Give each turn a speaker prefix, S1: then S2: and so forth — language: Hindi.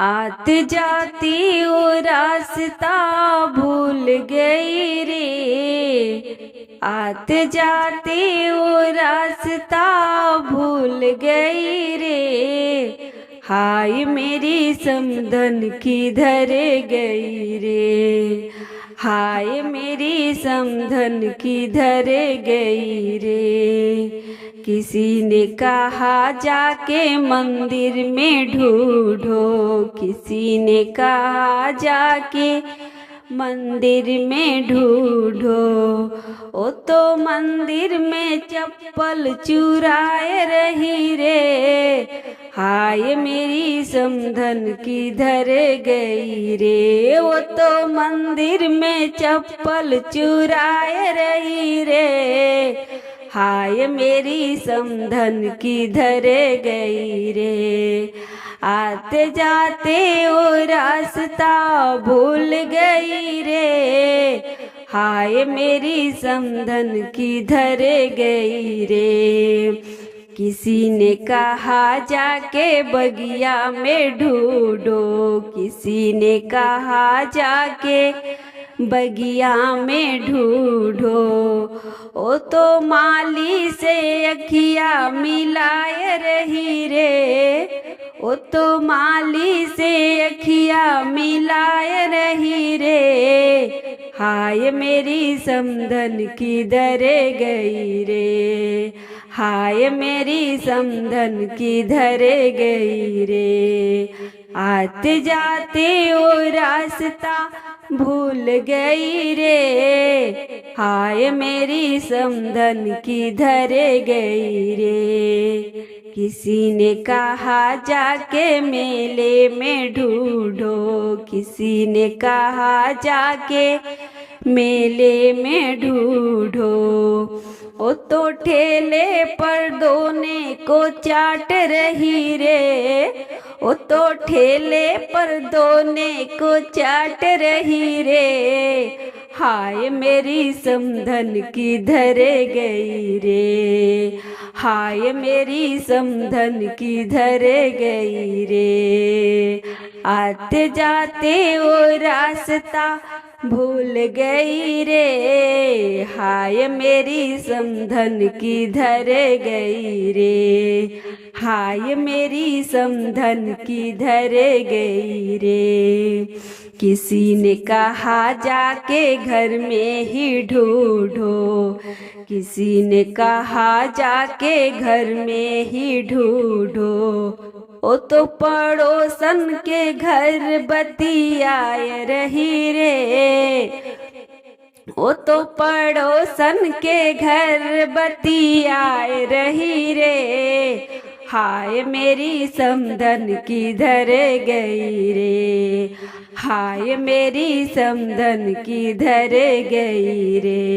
S1: आत जाती वो रास्ता भूल गई रे। आत जाती वो रास्ता भूल गई रे। हाय मेरी समधन किधर गई रे। हाय मेरी समधन किधर गई रे। किसी ने कहा जाके मंदिर में ढूंढो। किसी ने कहा जाके मंदिर में ढूंढो। ओ तो मंदिर में चप्पल चुराए रही रे। हाय मेरी समधन किधर गई रे। वो तो मंदिर में चप्पल चुराए रही रे। हाय मेरी समधन किधर गई रे। आते जाते वो रास्ता भूल गई रे। हाय मेरी समधन किधर गई रे। किसी ने कहा जाके बगिया में ढूंढो। किसी ने कहा जाके बगिया में ढूंढो। ओ तो माली से अखिया मिलाए रही रे। ओ तो माली से अखिया मिलाए रही रे। हाय मेरी समधन किधर गई रे। हाय मेरी समधन किधर गई रे। आते जाते वो रास्ता भूल गई रे। हाय मेरी समधन किधर गई रे। किसी ने कहा जाके मेले में ढूंढो। किसी ने कहा जाके मेले में ढूंढो। ओ तो ठेले पर दोने को चाट रही रे। ओ तो ठेले पर दोने को चाट रही रे। हाय मेरी समधन किधर गई रे। हाय मेरी समधन किधर गई रे। आते जाते वो रास्ता भूल गई रे। हाय मेरी समधन किधर गई रे। हाय मेरी समधन किधर गई रे। किसी ने कहा जाके घर में ही ढूंढो। किसी ने कहा जाके घर में ही ढूंढो। ओ तो पड़ोसन के घर बतियाए रही रे। ओ तो पड़ोसन के घर बतियाए रही रे। हाय मेरी समधन किधर गई रे। हाय मेरी समधन किधर गई रे।